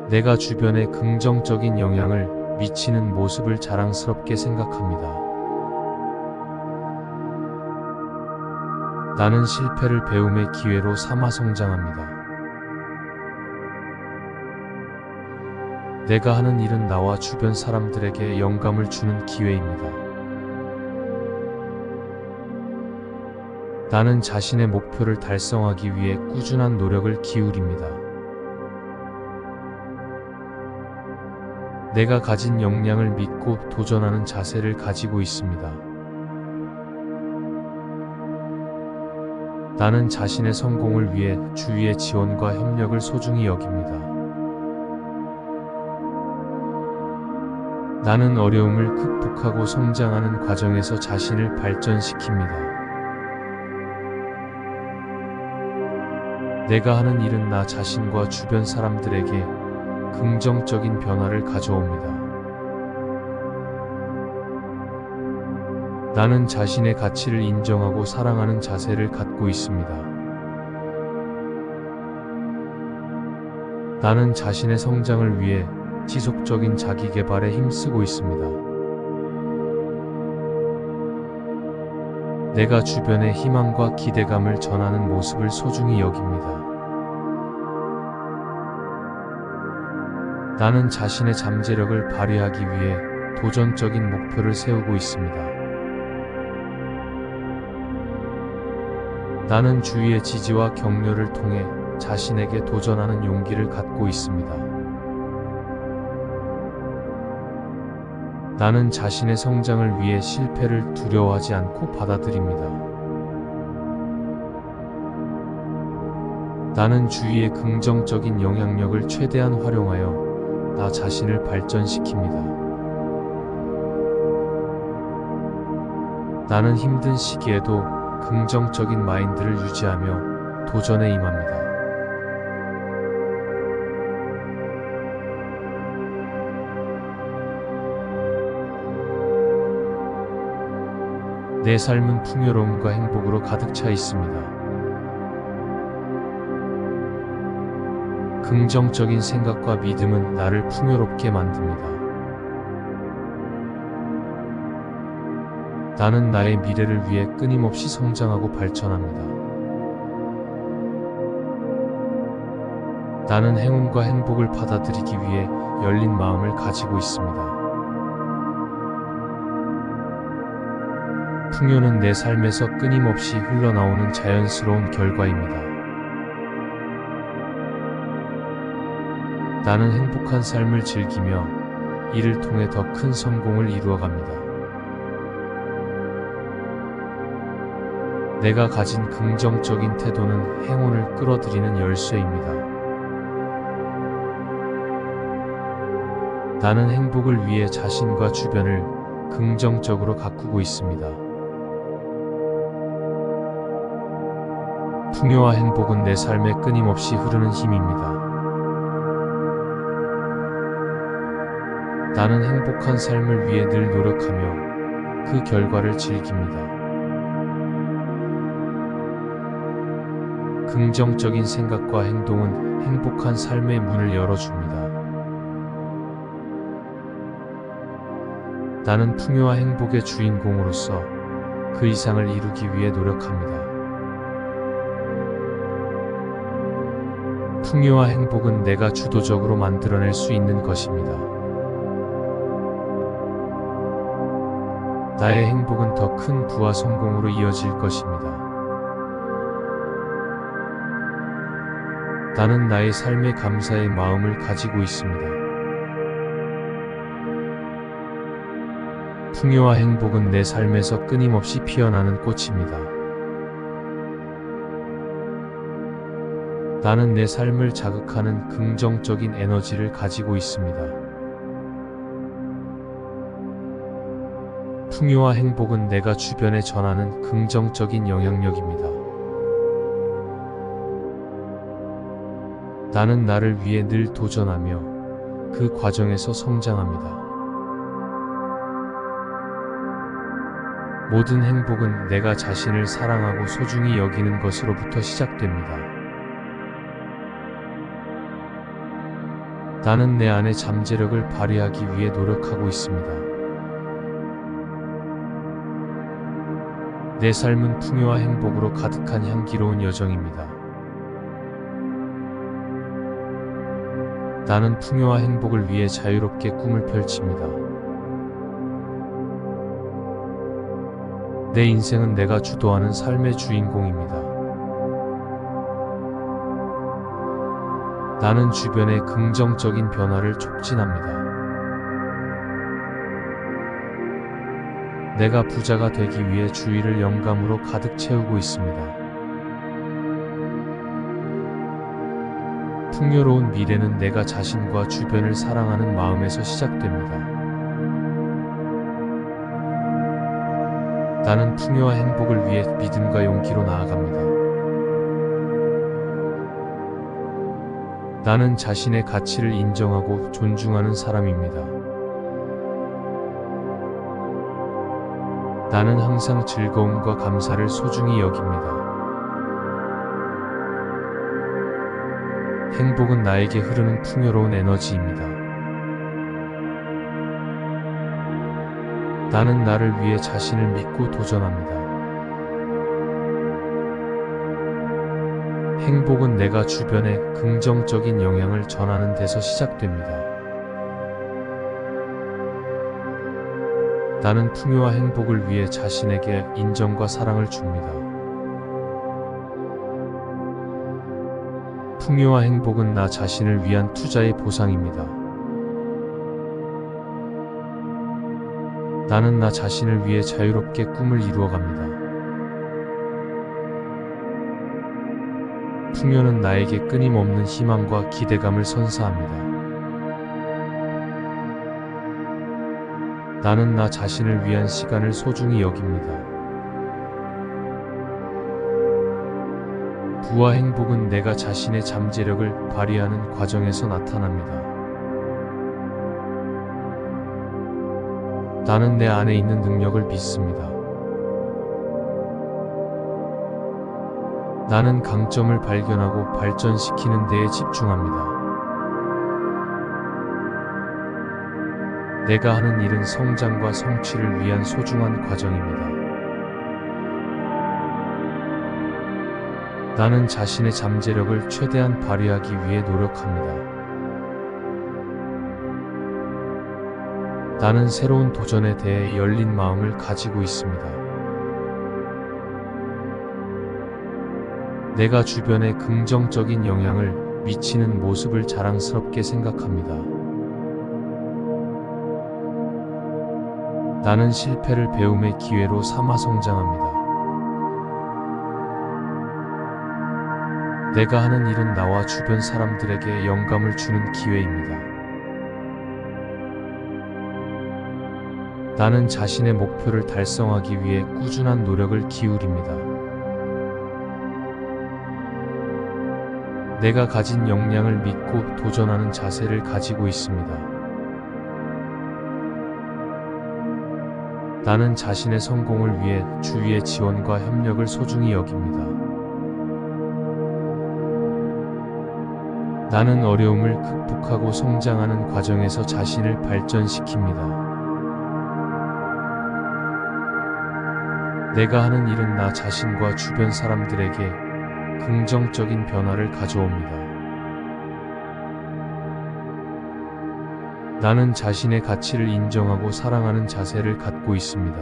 내가 주변에 긍정적인 영향을 미치는 모습을 자랑스럽게 생각합니다. 나는 실패를 배움의 기회로 삼아 성장합니다. 내가 하는 일은 나와 주변 사람들에게 영감을 주는 기회입니다. 나는 자신의 목표를 달성하기 위해 꾸준한 노력을 기울입니다. 내가 가진 역량을 믿고 도전하는 자세를 가지고 있습니다. 나는 자신의 성공을 위해 주위의 지원과 협력을 소중히 여깁니다. 나는 어려움을 극복하고 성장하는 과정에서 자신을 발전시킵니다. 내가 하는 일은 나 자신과 주변 사람들에게 긍정적인 변화를 가져옵니다. 나는 자신의 가치를 인정하고 사랑하는 자세를 갖고 있습니다. 나는 자신의 성장을 위해 지속적인 자기 개발에 힘쓰고 있습니다. 내가 주변에 희망과 기대감을 전하는 모습을 소중히 여깁니다. 나는 자신의 잠재력을 발휘하기 위해 도전적인 목표를 세우고 있습니다. 나는 주위의 지지와 격려를 통해 자신에게 도전하는 용기를 갖고 있습니다. 나는 자신의 성장을 위해 실패를 두려워하지 않고 받아들입니다. 나는 주위의 긍정적인 영향력을 최대한 활용하여 나 자신을 발전시킵니다. 나는 힘든 시기에도 긍정적인 마인드를 유지하며 도전에 임합니다. 내 삶은 풍요로움과 행복으로 가득 차 있습니다. 긍정적인 생각과 믿음은 나를 풍요롭게 만듭니다. 나는 나의 미래를 위해 끊임없이 성장하고 발전합니다. 나는 행운과 행복을 받아들이기 위해 열린 마음을 가지고 있습니다. 풍요는 내 삶에서 끊임없이 흘러나오는 자연스러운 결과입니다. 나는 행복한 삶을 즐기며 이를 통해 더 큰 성공을 이루어갑니다. 내가 가진 긍정적인 태도는 행운을 끌어들이는 열쇠입니다. 나는 행복을 위해 자신과 주변을 긍정적으로 가꾸고 있습니다. 풍요와 행복은 내 삶에 끊임없이 흐르는 힘입니다. 나는 행복한 삶을 위해 늘 노력하며 그 결과를 즐깁니다. 긍정적인 생각과 행동은 행복한 삶의 문을 열어줍니다. 나는 풍요와 행복의 주인공으로서 그 이상을 이루기 위해 노력합니다. 풍요와 행복은 내가 주도적으로 만들어낼 수 있는 것입니다. 나의 행복은 더 큰 부와 성공으로 이어질 것입니다. 나는 나의 삶에 감사의 마음을 가지고 있습니다. 풍요와 행복은 내 삶에서 끊임없이 피어나는 꽃입니다. 나는 내 삶을 자극하는 긍정적인 에너지를 가지고 있습니다. 풍요와 행복은 내가 주변에 전하는 긍정적인 영향력입니다. 나는 나를 위해 늘 도전하며 그 과정에서 성장합니다. 모든 행복은 내가 자신을 사랑하고 소중히 여기는 것으로부터 시작됩니다. 나는 내 안의 잠재력을 발휘하기 위해 노력하고 있습니다. 내 삶은 풍요와 행복으로 가득한 향기로운 여정입니다. 나는 풍요와 행복을 위해 자유롭게 꿈을 펼칩니다. 내 인생은 내가 주도하는 삶의 주인공입니다. 나는 주변의 긍정적인 변화를 촉진합니다. 내가 부자가 되기 위해 주위를 영감으로 가득 채우고 있습니다. 풍요로운 미래는 내가 자신과 주변을 사랑하는 마음에서 시작됩니다. 나는 풍요와 행복을 위해 믿음과 용기로 나아갑니다. 나는 자신의 가치를 인정하고 존중하는 사람입니다. 나는 항상 즐거움과 감사를 소중히 여깁니다. 행복은 나에게 흐르는 풍요로운 에너지입니다. 나는 나를 위해 자신을 믿고 도전합니다. 행복은 내가 주변에 긍정적인 영향을 전하는 데서 시작됩니다. 나는 풍요와 행복을 위해 자신에게 인정과 사랑을 줍니다. 풍요와 행복은 나 자신을 위한 투자의 보상입니다. 나는 나 자신을 위해 자유롭게 꿈을 이루어갑니다. 풍요는 나에게 끊임없는 희망과 기대감을 선사합니다. 나는 나 자신을 위한 시간을 소중히 여깁니다. 부와 행복은 내가 자신의 잠재력을 발휘하는 과정에서 나타납니다. 나는 내 안에 있는 능력을 믿습니다. 나는 강점을 발견하고 발전시키는 데에 집중합니다. 내가 하는 일은 성장과 성취를 위한 소중한 과정입니다. 나는 자신의 잠재력을 최대한 발휘하기 위해 노력합니다. 나는 새로운 도전에 대해 열린 마음을 가지고 있습니다. 내가 주변에 긍정적인 영향을 미치는 모습을 자랑스럽게 생각합니다. 나는 실패를 배움의 기회로 삼아 성장합니다. 내가 하는 일은 나와 주변 사람들에게 영감을 주는 기회입니다. 나는 자신의 목표를 달성하기 위해 꾸준한 노력을 기울입니다. 내가 가진 역량을 믿고 도전하는 자세를 가지고 있습니다. 나는 자신의 성공을 위해 주위의 지원과 협력을 소중히 여깁니다. 나는 어려움을 극복하고 성장하는 과정에서 자신을 발전시킵니다. 내가 하는 일은 나 자신과 주변 사람들에게 긍정적인 변화를 가져옵니다. 나는 자신의 가치를 인정하고 사랑하는 자세를 갖고 있습니다.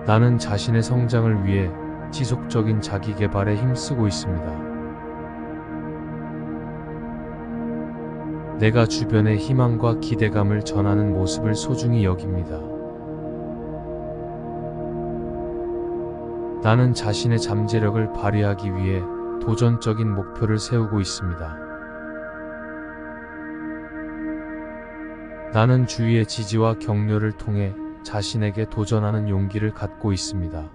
나는 자신의 성장을 위해 지속적인 자기 개발에 힘쓰고 있습니다. 내가 주변에 희망과 기대감을 전하는 모습을 소중히 여깁니다. 나는 자신의 잠재력을 발휘하기 위해 도전적인 목표를 세우고 있습니다. 나는 주위의 지지와 격려를 통해 자신에게 도전하는 용기를 갖고 있습니다.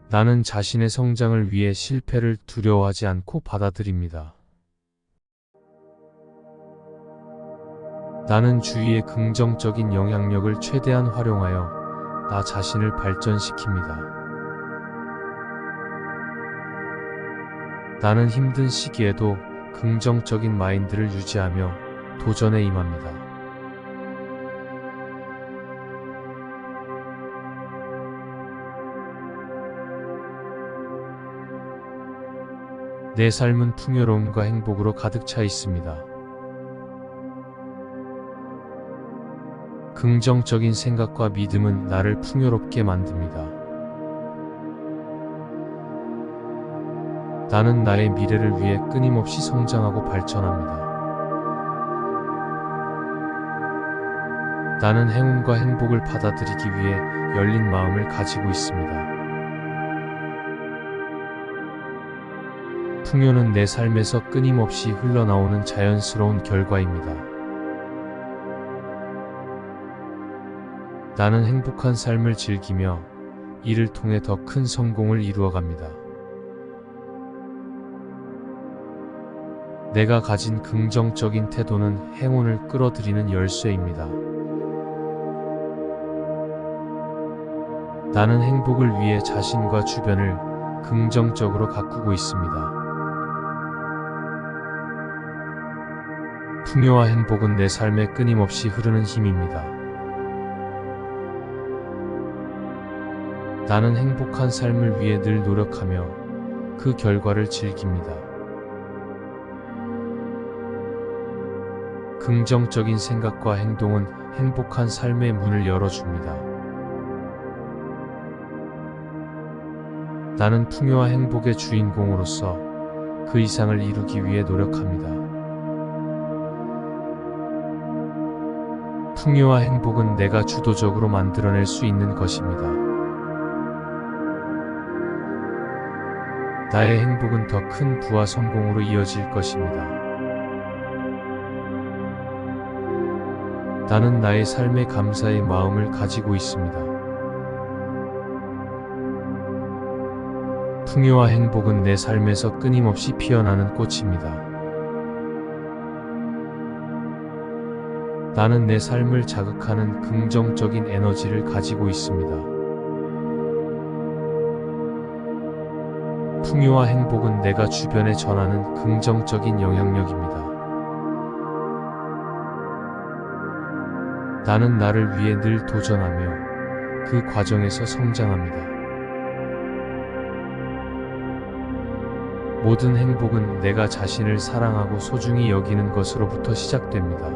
나는 자신의 성장을 위해 실패를 두려워하지 않고 받아들입니다. 나는 주위의 긍정적인 영향력을 최대한 활용하여 나 자신을 발전시킵니다. 나는 힘든 시기에도 긍정적인 마인드를 유지하며 도전에 임합니다. 내 삶은 풍요로움과 행복으로 가득 차 있습니다. 긍정적인 생각과 믿음은 나를 풍요롭게 만듭니다. 나는 나의 미래를 위해 끊임없이 성장하고 발전합니다. 나는 행운과 행복을 받아들이기 위해 열린 마음을 가지고 있습니다. 풍요는 내 삶에서 끊임없이 흘러나오는 자연스러운 결과입니다. 나는 행복한 삶을 즐기며 이를 통해 더 큰 성공을 이루어갑니다. 내가 가진 긍정적인 태도는 행운을 끌어들이는 열쇠입니다. 나는 행복을 위해 자신과 주변을 긍정적으로 가꾸고 있습니다. 풍요와 행복은 내 삶에 끊임없이 흐르는 힘입니다. 나는 행복한 삶을 위해 늘 노력하며 그 결과를 즐깁니다. 긍정적인 생각과 행동은 행복한 삶의 문을 열어줍니다. 나는 풍요와 행복의 주인공으로서 그 이상을 이루기 위해 노력합니다. 풍요와 행복은 내가 주도적으로 만들어낼 수 있는 것입니다. 나의 행복은 더 큰 부와 성공으로 이어질 것입니다. 나는 나의 삶에 감사의 마음을 가지고 있습니다. 풍요와 행복은 내 삶에서 끊임없이 피어나는 꽃입니다. 나는 내 삶을 자극하는 긍정적인 에너지를 가지고 있습니다. 풍요와 행복은 내가 주변에 전하는 긍정적인 영향력입니다. 나는 나를 위해 늘 도전하며 그 과정에서 성장합니다. 모든 행복은 내가 자신을 사랑하고 소중히 여기는 것으로부터 시작됩니다.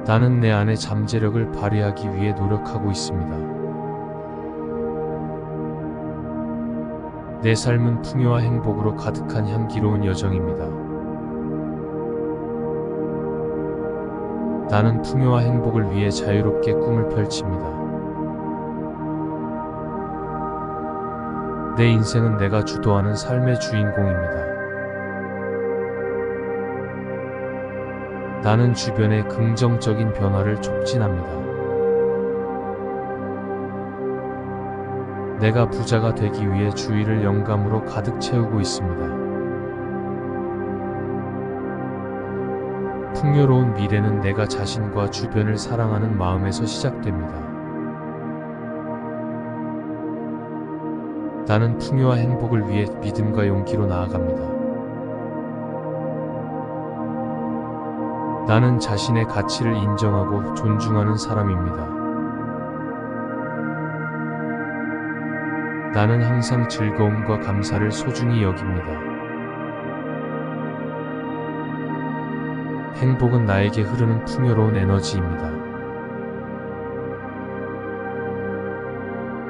나는 내 안의 잠재력을 발휘하기 위해 노력하고 있습니다. 내 삶은 풍요와 행복으로 가득한 향기로운 여정입니다. 나는 풍요와 행복을 위해 자유롭게 꿈을 펼칩니다. 내 인생은 내가 주도하는 삶의 주인공입니다. 나는 주변의 긍정적인 변화를 촉진합니다. 내가 부자가 되기 위해 주위를 영감으로 가득 채우고 있습니다. 풍요로운 미래는 내가 자신과 주변을 사랑하는 마음에서 시작됩니다. 나는 풍요와 행복을 위해 믿음과 용기로 나아갑니다. 나는 자신의 가치를 인정하고 존중하는 사람입니다. 나는 항상 즐거움과 감사를 소중히 여깁니다. 행복은 나에게 흐르는 풍요로운 에너지입니다.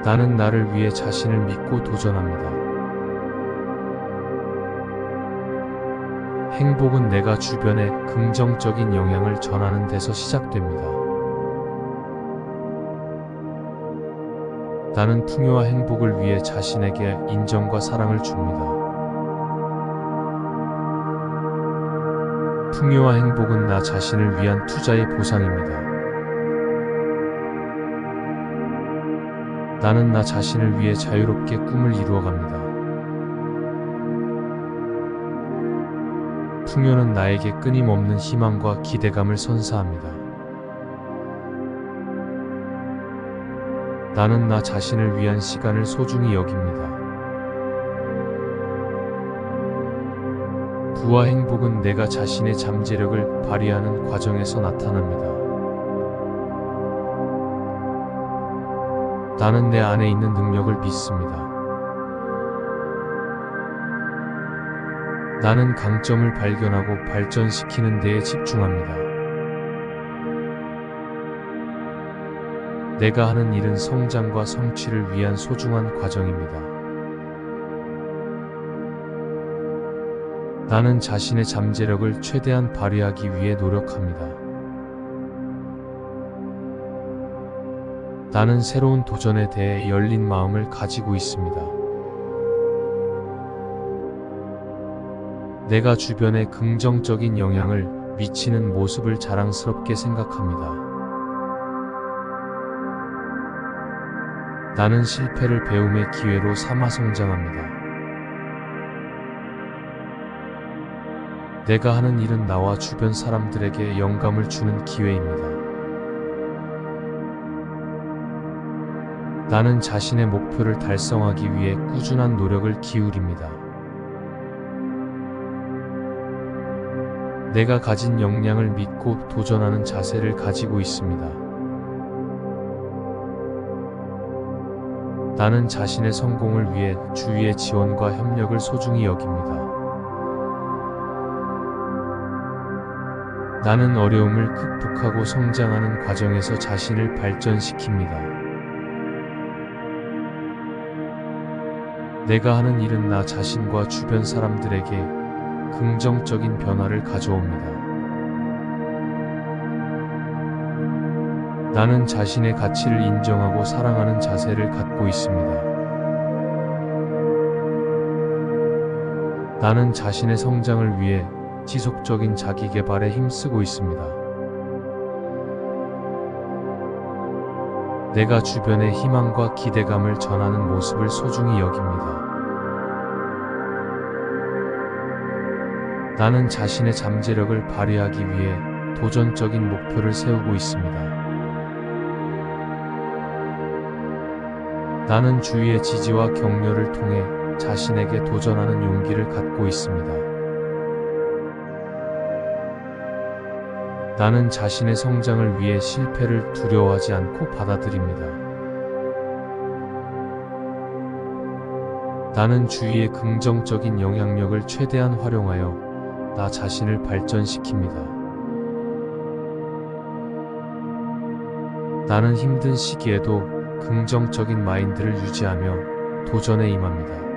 나는 나를 위해 자신을 믿고 도전합니다. 행복은 내가 주변에 긍정적인 영향을 전하는 데서 시작됩니다. 나는 풍요와 행복을 위해 자신에게 인정과 사랑을 줍니다. 풍요와 행복은 나 자신을 위한 투자의 보상입니다. 나는 나 자신을 위해 자유롭게 꿈을 이루어갑니다. 풍요는 나에게 끊임없는 희망과 기대감을 선사합니다. 나는 나 자신을 위한 시간을 소중히 여깁니다. 부와 행복은 내가 자신의 잠재력을 발휘하는 과정에서 나타납니다. 나는 내 안에 있는 능력을 믿습니다. 나는 강점을 발견하고 발전시키는 데에 집중합니다. 내가 하는 일은 성장과 성취를 위한 소중한 과정입니다. 나는 자신의 잠재력을 최대한 발휘하기 위해 노력합니다. 나는 새로운 도전에 대해 열린 마음을 가지고 있습니다. 내가 주변에 긍정적인 영향을 미치는 모습을 자랑스럽게 생각합니다. 나는 실패를 배움의 기회로 삼아 성장합니다. 내가 하는 일은 나와 주변 사람들에게 영감을 주는 기회입니다. 나는 자신의 목표를 달성하기 위해 꾸준한 노력을 기울입니다. 내가 가진 역량을 믿고 도전하는 자세를 가지고 있습니다. 나는 자신의 성공을 위해 주위의 지원과 협력을 소중히 여깁니다. 나는 어려움을 극복하고 성장하는 과정에서 자신을 발전시킵니다. 내가 하는 일은 나 자신과 주변 사람들에게 긍정적인 변화를 가져옵니다. 나는 자신의 가치를 인정하고 사랑하는 자세를 갖고 있습니다. 나는 자신의 성장을 위해 지속적인 자기 개발에 힘쓰고 있습니다. 내가 주변에 희망과 기대감을 전하는 모습을 소중히 여깁니다. 나는 자신의 잠재력을 발휘하기 위해 도전적인 목표를 세우고 있습니다. 나는 주위의 지지와 격려를 통해 자신에게 도전하는 용기를 갖고 있습니다. 나는 자신의 성장을 위해 실패를 두려워하지 않고 받아들입니다. 나는 주위의 긍정적인 영향력을 최대한 활용하여 나 자신을 발전시킵니다. 나는 힘든 시기에도 긍정적인 마인드를 유지하며 도전에 임합니다.